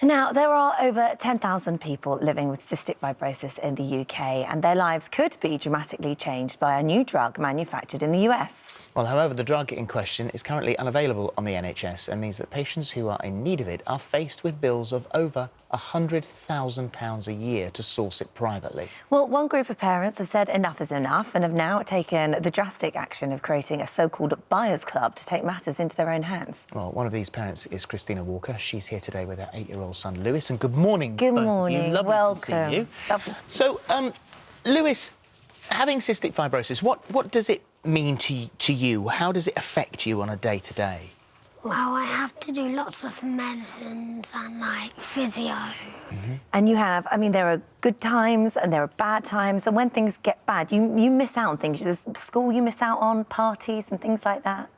Now, there are over 10,000 people living with cystic fibrosis in the UK, and their lives could be dramatically changed by a new drug manufactured in the US. Well, however, the drug in question is currently unavailable on the NHS and means that patients who are in need of it are faced with bills of over £100,000 a year to source it privately. Well, one group of parents have said enough is enough and have now taken the drastic action of creating a so-called buyers club to take matters into their own hands. Well, one of these parents is Christina Walker. She's here today with her 8-year-old son, Lewis. And good morning, Good both morning. of you. Lovely Welcome. to see you. Lovely. So, Lewis, having cystic fibrosis, what does it mean to you? How does it affect you on a day-to-day? Well, I have to do lots of medicines and, like, physio. And you have, I mean, there are good times and there are bad times, and when things get bad, you miss out on things. There's school you miss out on, parties and things like that,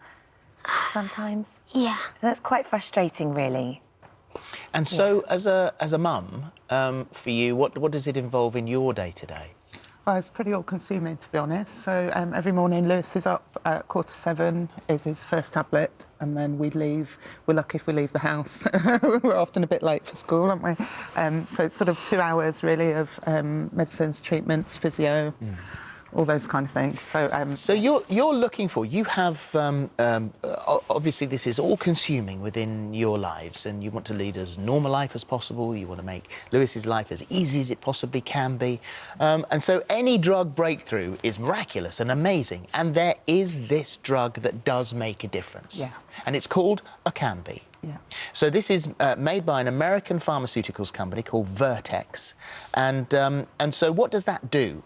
sometimes. Yeah. That's quite frustrating, really. And so, as a mum, for you, what does it involve in your day-to-day? Well, it's pretty all-consuming, to be honest. So every morning Lewis is up at 6:45, is his first tablet, and then we leave. We're lucky if we leave the house. We're often a bit late for school, aren't we? So it's sort of 2 hours, really, of medicines, treatments, physio, all those kind of things. So you're looking for, you have, obviously this is all-consuming within your lives, and you want to lead as normal life as possible. You want to make Lewis's life as easy as it possibly can be. And so any drug breakthrough is miraculous and amazing. And there is this drug that does make a difference. Yeah. And it's called Orkambi. Yeah. So this is made by an American pharmaceuticals company called Vertex. And so what does that do?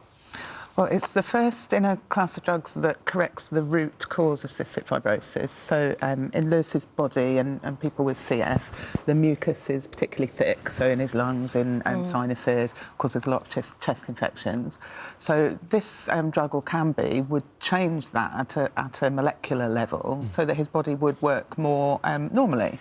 Well, it's the first in a class of drugs that corrects the root cause of cystic fibrosis. So in Lewis's body and people with CF, the mucus is particularly thick, so in his lungs, in sinuses, causes a lot of chest infections. So this drug, Orkambi, would change that at a molecular level so that his body would work more normally.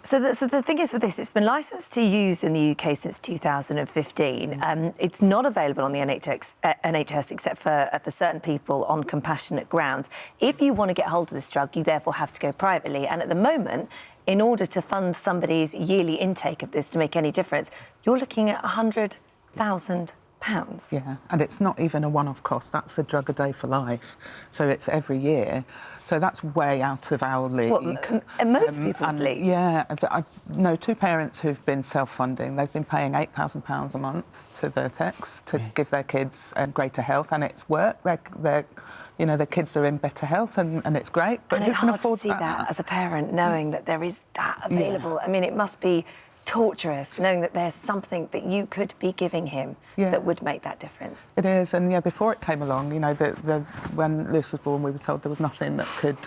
So the thing is with this, it's been licensed to use in the UK since 2015. It's not available on the NHS except for certain people on compassionate grounds. If you want to get hold of this drug, you therefore have to go privately. And at the moment, in order to fund somebody's yearly intake of this to make any difference, you're looking at £100,000. Yeah, and it's not even a one-off cost. That's a drug a day for life. So it's every year. So that's way out of our league. Well, most people's league. Yeah, I know 2 parents who've been self-funding. They've been paying £8,000 a month to Vertex to give their kids greater health, and it's worked. Their kids are in better health, and it's great. But and who it's can hard afford to see that as a parent, knowing that there is that available. Yeah. I mean, it must be torturous knowing that there's something that you could be giving him that would make that difference. It is, and yeah, before it came along, you know, when Lewis was born, we were told there was nothing that could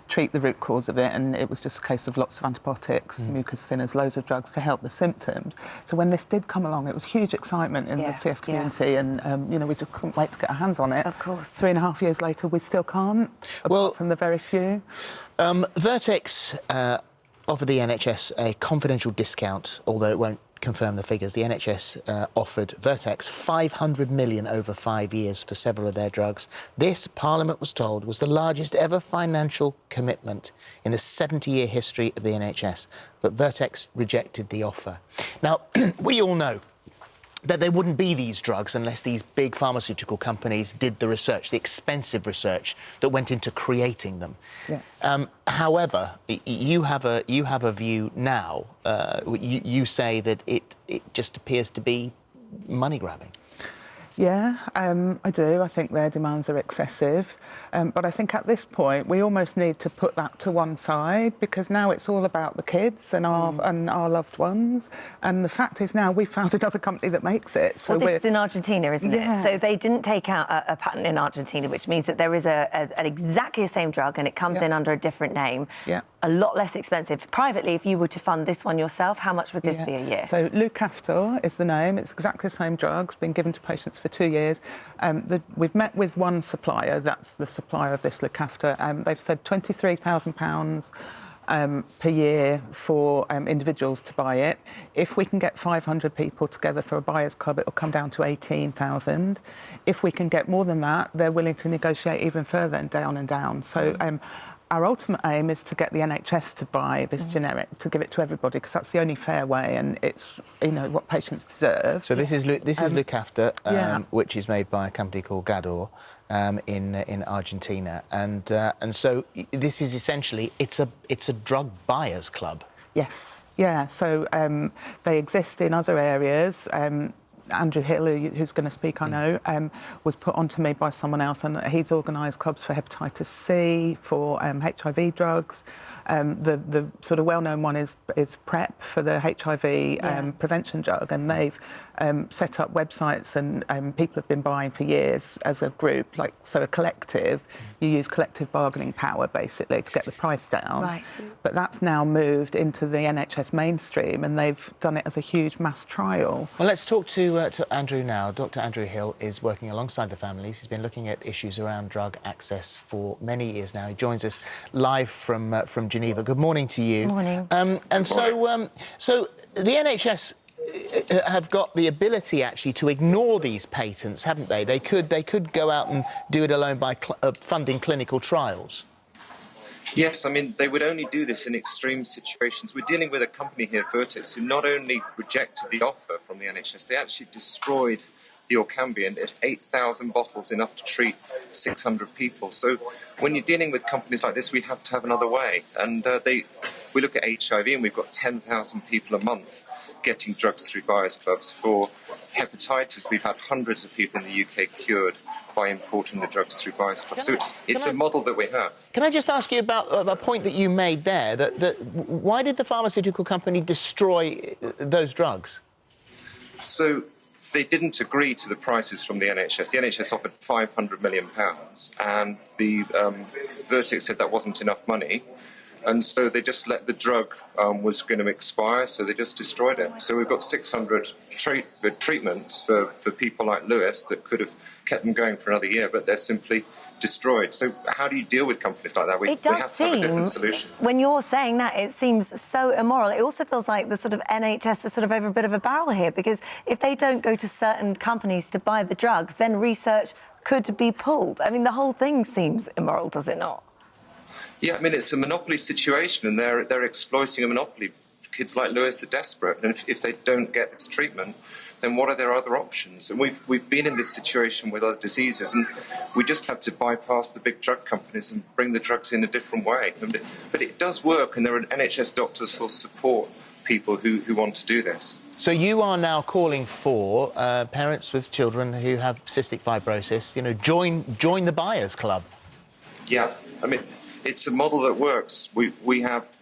treat the root cause of it, and it was just a case of lots of antibiotics, mucus thinners, loads of drugs to help the symptoms. So when this did come along, it was huge excitement in the CF community, and you know, we just couldn't wait to get our hands on it. Of course. 3.5 years later, we still can't, apart from the very few. Vertex offered the NHS a confidential discount, although it won't confirm the figures. The NHS offered Vertex $500 million over 5 years for several of their drugs. This, Parliament was told, was the largest ever financial commitment in the 70-year history of the NHS. But Vertex rejected the offer. Now, we all know that there wouldn't be these drugs unless these big pharmaceutical companies did the research, the expensive research that went into creating them. Yeah. However, you have a view now. You say that it just appears to be money grabbing. Yeah, I do. I think their demands are excessive. But I think at this point, we almost need to put that to one side, because now it's all about the kids and our loved ones. And the fact is now we've found another company that makes it. So well, this is in Argentina, isn't it? So they didn't take out a patent in Argentina, which means that there is an exactly the same drug and it comes in under a different name. Yeah. A lot less expensive. Privately, if you were to fund this one yourself, how much would this be a year? So Lucaftor is the name. It's exactly the same drug. It's been given to patients for 2 years. We've met with one supplier. That's the supplier of this Lucaftor. They've said £23,000 per year for individuals to buy it. If we can get 500 people together for a buyers club, it'll come down to 18,000. If we can get more than that, they're willing to negotiate even further and down and down. So our ultimate aim is to get the NHS to buy this generic, to give it to everybody, because that's the only fair way, and it's, you know, what patients deserve. So this is Lucafta, yeah. which is made by a company called Gador in Argentina, and so this is essentially it's a drug buyers club. Yes, yeah. So they exist in other areas. Andrew Hill, who's going to speak, I know, was put onto me by someone else, and he's organised clubs for hepatitis C, for HIV drugs. The sort of well-known one is PrEP for the HIV prevention drug, and they've set up websites, and people have been buying for years as a group, like, so a collective. You use collective bargaining power, basically, to get the price down. Right. But that's now moved into the NHS mainstream, and they've done it as a huge mass trial. Well, let's talk to Andrew now. Dr. Andrew Hill is working alongside the families. He's been looking at issues around drug access for many years now. He joins us live from Geneva. Good morning to you. Good morning. So the NHS have got the ability actually to ignore these patents, haven't they? They could go out and do it alone by funding clinical trials. Yes, I mean, they would only do this in extreme situations. We're dealing with a company here, Vertex, who not only rejected the offer from the NHS, they actually destroyed the Orkambi, and it's 8,000 bottles, enough to treat 600 people. So when you're dealing with companies like this, we have to have another way. And we look at HIV, and we've got 10,000 people a month getting drugs through buyers clubs. For hepatitis, we've had hundreds of people in the UK cured by importing the drugs through buyers clubs. So it's a model that we have. Can I just ask you about a point that you made there? That why did the pharmaceutical company destroy those drugs? So they didn't agree to the prices from the NHS. The NHS offered £500 million, and the Vertex said that wasn't enough money. And so they just let the drug was going to expire, so they just destroyed it. So we've got 600 treatments for people like Lewis that could have kept them going for another year, but they're simply destroyed. So how do you deal with companies like that? We have to have a different solution. When you're saying that, it seems so immoral. It also feels like the sort of NHS is sort of over a bit of a barrel here, because if they don't go to certain companies to buy the drugs, then research could be pulled. I mean, the whole thing seems immoral, does it not? Yeah, I mean, it's a monopoly situation, and they're exploiting a monopoly. Kids like Lewis are desperate, and if they don't get this treatment, then what are their other options? And we've been in this situation with other diseases, and we just have to bypass the big drug companies and bring the drugs in a different way. But it does work, and there are NHS doctors who will support people who want to do this. So you are now calling for parents with children who have cystic fibrosis, you know, join the buyers club. Yeah, I mean, it's a model that works. We have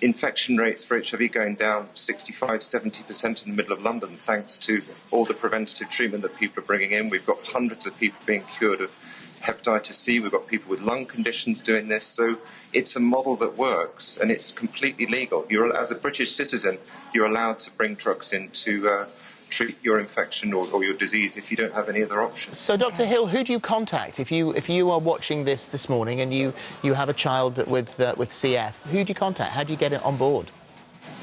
infection rates for HIV going down 65–70% in the middle of London, thanks to all the preventative treatment that people are bringing in. We've got hundreds of people being cured of hepatitis C. We've got people with lung conditions doing this. So it's a model that works, and it's completely legal. As a British citizen, you're allowed to bring drugs in to treat your infection or your disease if you don't have any other options. So, Dr. Hill, who do you contact if you are watching this morning and you have a child with CF? Who do you contact? How do you get it on board?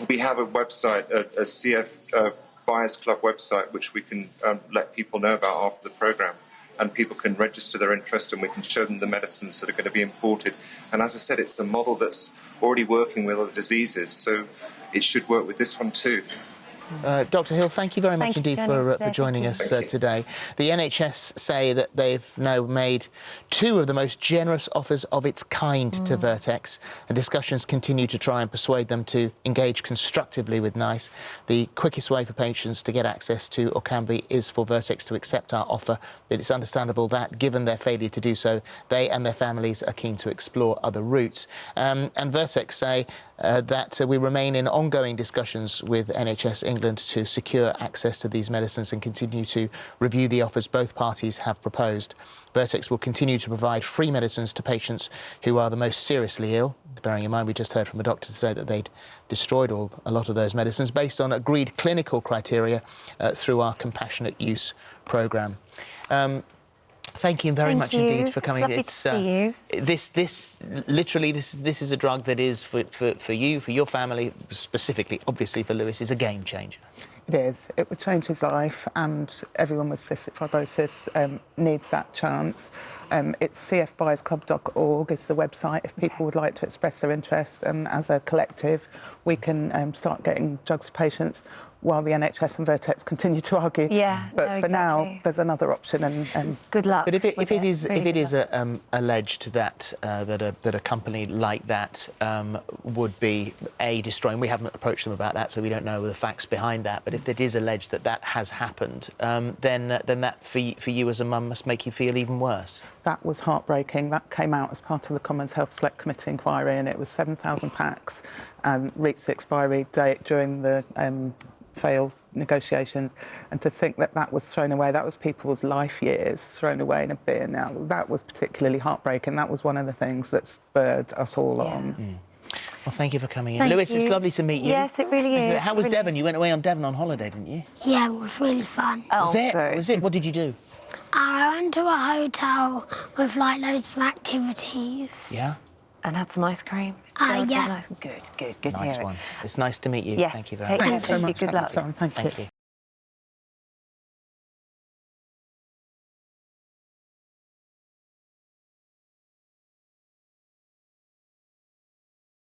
We have a website, a CF Buyers Club website, which we can let people know about after the programme, and people can register their interest, and we can show them the medicines that are going to be imported. And as I said, it's a model that's already working with other diseases, so it should work with this one too. Dr. Hill, thank you very much indeed for joining us today. The NHS say that they've now made two of the most generous offers of its kind to Vertex, and discussions continue to try and persuade them to engage constructively with NICE. The quickest way for patients to get access to Orkambi is for Vertex to accept our offer. It's understandable that, given their failure to do so, they and their families are keen to explore other routes. And Vertex say that we remain in ongoing discussions with NHS England to secure access to these medicines and continue to review the offers both parties have proposed. Vertex will continue to provide free medicines to patients who are the most seriously ill. Bearing in mind, we just heard from a doctor to say that they'd destroyed a lot of those medicines based on agreed clinical criteria through our compassionate use programme. Thank you very much indeed for coming. It's lovely to see you. This is a drug that is for you, for your family, specifically, obviously for Lewis, is a game changer. It is. It would change his life, and everyone with cystic fibrosis needs that chance. It's cfbuyersclub.org is the website if people would like to express their interest, and as a collective we can start getting drugs to patients while the NHS and Vertex continue to argue. Yeah, but no, for now exactly. there's another option, and Good luck. But if it is Really alleged that that a company like that would be destroying, we haven't approached them about that, so we don't know the facts behind that. But if it is alleged that that has happened, then that for you as a mum must make you feel even worse. that was heartbreaking. That came out as part of the Commons Health Select Committee inquiry, and it was 7,000 packs and reached the expiry date during the failed negotiations. And to think that that was thrown away, that was people's life years thrown away in a bin. Now, that was particularly heartbreaking. That was one of the things that spurred us all on. Well, thank you for coming in. Thank Lewis, it's you. lovely to meet you. Yes, it really is. How was Really Devon? You went away on Devon on holiday, didn't you? Yeah, it was really fun. Oh, Was it? good. Was it? What did you do? I went to a hotel with like loads of activities. Yeah? And had some ice cream. Yeah. Nice. Good to Nice hear one. it. It's nice to meet you. Yes, Thank you very take much. care. Thanks so much. Good luck. Thank you. Thank you.